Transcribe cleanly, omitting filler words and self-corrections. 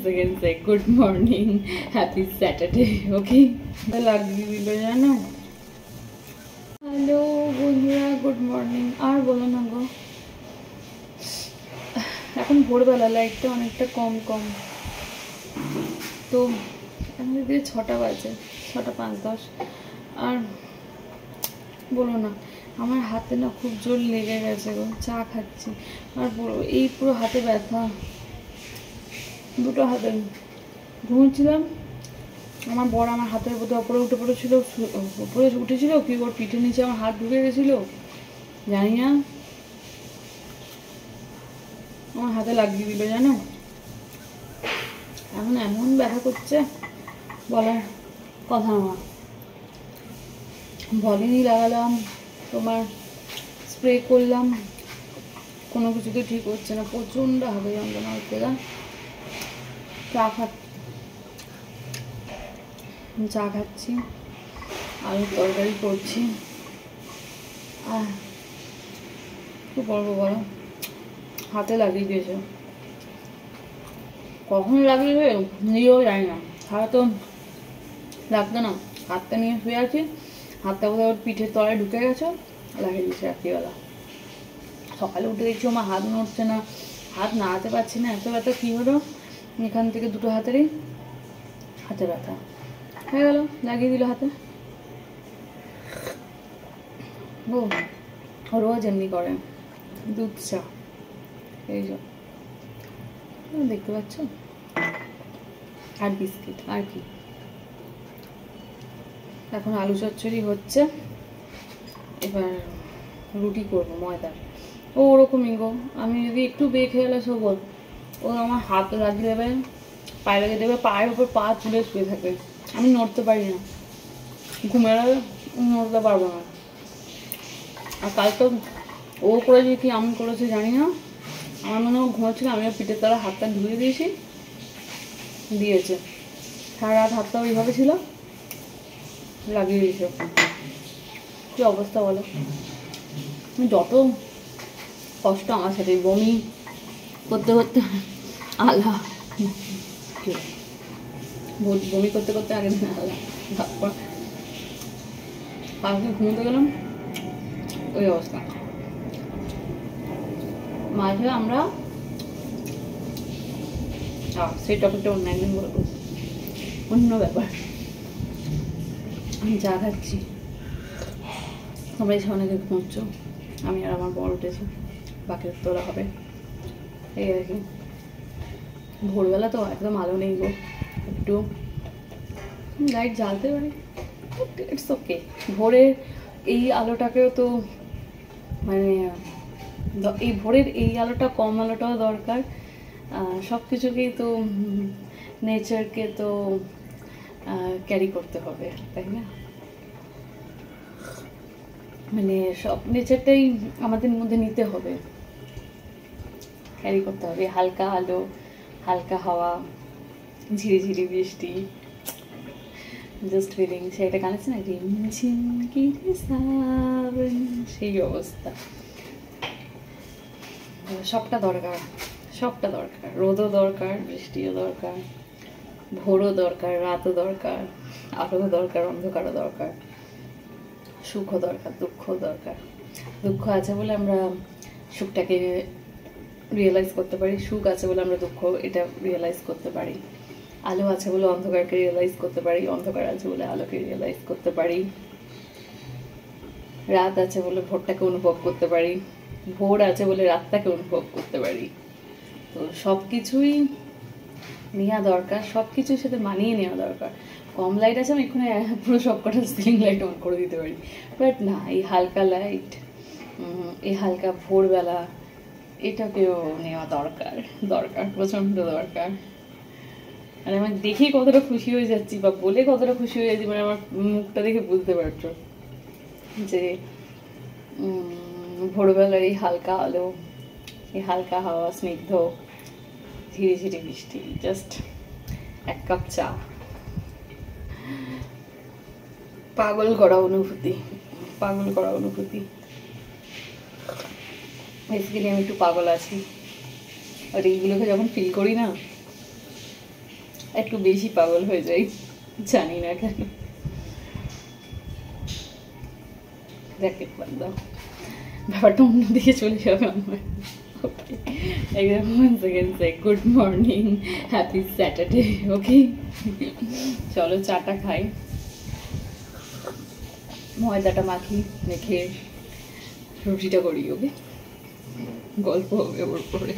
again say good morning, happy Saturday, okay? লাগিয়ে দিল জানো। হ্যালো বন্ধুরা, গুড মর্নিং। আর বলো না গো, এখন ভোরবেলা, লাইটটা অনেকটা কম কম, তো এখন যদি 6টা বাজে, 6টা 5-10, আর বলো না আমার হাতে না খুব জোর লেগে গেছে গো। চা খাচ্ছি আর বলবো এই পুরো হাতে ব্যথা, দুটো হাতে। ঘুমোচ্ছিলাম, আমার বর আমার হাতের উপরে উঠে পড়েছিল, উপরে উঠেছিল কি ওর পিঠের নিচে আমার হাত ঢুকে গেছিলো, জানি না, আমার হাতে লাগিয়ে দিল জানো। এখন এমন ব্যথা করছে বলার কথা না। ভলিনি লাগালাম, তোমার স্প্রে করলাম, কোনো কিছুতে ঠিক হচ্ছে না, প্রচণ্ড হাতে যন্ত্রণা হচ্ছে। চা খাচ্ছি, আলুর তরকারি করছি। কি বলবো বলো, হাতে লাগিয়ে দিয়েছে, কখন লাগিয়েছে নিজেও জানি না। সারা তো লাগতো না, হাতটা নিয়ে শুয়ে আছি, হাতটা কোথাও ওর পিঠের তলায় ঢুকে গেছে, লাগিয়ে দিয়েছে রাত্রিবেলা। সকালে উঠে দেখছি আমার হাত নড়ছে না, হাত নাড়াতে পারছি না, এত ব্যথা। কী হলো, এখান থেকে দুটো হাতেরই হাতে ব্যথা হয়ে গেল, লাগিয়ে দিল হাতে। ও রোজ এমনি করে, দুধ চা, এই যে দেখতে পাচ্ছ, আর বিস্কিট, আর কি। এখন আলু চচ্চড়ি হচ্ছে, এবার রুটি করবো ময়দার। ও ওরকমই গো, আমি যদি একটু খেয়ে এলে শোবো, ও আমার হাত লাগিয়ে দেবে, পায়ে লাগিয়ে দেবে, পায়ের উপর পা তুলে শুয়ে থাকে, আমি নড়তে পারি না, ঘুমের নড়তে পারবো না। আর কালকে ও করেছে কি আমি করেছি জানি না, আমার মনে হয় ঘুমাচ্ছিল, আমিও পিঠের তলা হাতটা ধুয়ে দিয়েছে, সারা রাত হাতটা ওইভাবে ছিল, লাগিয়ে দিয়েছে। কী অবস্থা বলো, যত কষ্ট আমার সাথে, বমি করতে করতে আলা, বমি করতে করতে আগের দিন আলা, তারপর কালকে ঘুমোতে গেলাম ওই অবস্থা। মাঝে আমরা সেই টপিকটা অন্য একদিন বলবো, অন্য ব্যাপার। আমি চা খাচ্ছি, তোমরা এসে অনেকে ঘুমোচ্ছ, আমি আর আমার বর উঠেছি, বাকি তোলা হবে, এই আর কি। ভোরবেলা তো একদম আলো নেই গো, একটু লাইট জ্বালতে পারি, ইটস ওকে। ভোরের এই আলোটাকেও তো মানে, এই ভোরের এই আলোটা, কম আলোটাও দরকার, সব কিছুকেই তো নেচারকে তো ক্যারি করতে হবে, তাই না? মানে সব নেচারটাই আমাদের মধ্যে নিতে হবে, ক্যারি করতে হবে। হালকা আলো, হালকা হাওয়া, ঝিরিঝিরি বৃষ্টি, জাস্ট ফিলিং, সেটা গান আছে না, রিমঝিম কি সাবন, সেই অবস্থা। সবটা দরকার, সবটা দরকার, রোদও দরকার, বৃষ্টিও দরকার, ভোরও দরকার, রাতও দরকার, আলোও দরকার, অন্ধকারও দরকার, সুখও দরকার, দুঃখও দরকার। দুঃখ আছে বলে আমরা সুখটাকে রিয়েলাইজ করতে পারি, সুখ আছে বলে আমরা দুঃখ এটা রিয়েলাইজ করতে পারি, আলো আছে বলে অন্ধকারকে রিয়েলাইজ করতে পারি, অন্ধকার আছে বলে আলোকে রিয়েলাইজ করতে পারি, রাত আছে বলে ভোরটাকে অনুভব করতে পারি, ভোর আছে বলে রাতটাকে অনুভব করতে পারি। তো সব কিছুই নেওয়া দরকার, সব কিছুর সাথে মানিয়ে নেওয়া দরকার। কম লাইট আছে, আমি এখানে পুরো সবকটা সিলিং লাইট অন করে দিতে পারি, বাট না, এই হালকা লাইট, এই হালকা ভোরবেলা, এটাকেও নেওয়া দরকার, দরকার, প্রচণ্ড দরকার। মানে আমি দেখেই কতটা খুশি হয়ে যাচ্ছি, বা বলে কতটা খুশি হয়ে যাচ্ছি, মানে আমার মুখটা দেখে বুঝতে পারছো যে ভোরবেলার এই হালকা আলো, এই হালকা হাওয়া, স্নিগ্ধ ঝিরি ঝিরি বৃষ্টি, জাস্ট এক কাপ চা, পাগল করা অনুভূতি, পাগল করা অনুভূতি। বেসিক্যালি আমি একটু পাগল আছি, আর এইগুলোকে যখন ফিল করি না, একটু বেশি পাগল হয়ে যাই, জানি না কেন। জ্যাকেট বাদ দাও, ব্যাপারটা অন্যদিকে চলে যাবে আমার। ওকে, একদম once again say good morning, happy Saturday, ওকে? চলো চাটা খাই, ময়দাটা মাখি, মেখে রুটিটা করি, ওকে? গল্প হবে ওর পরে।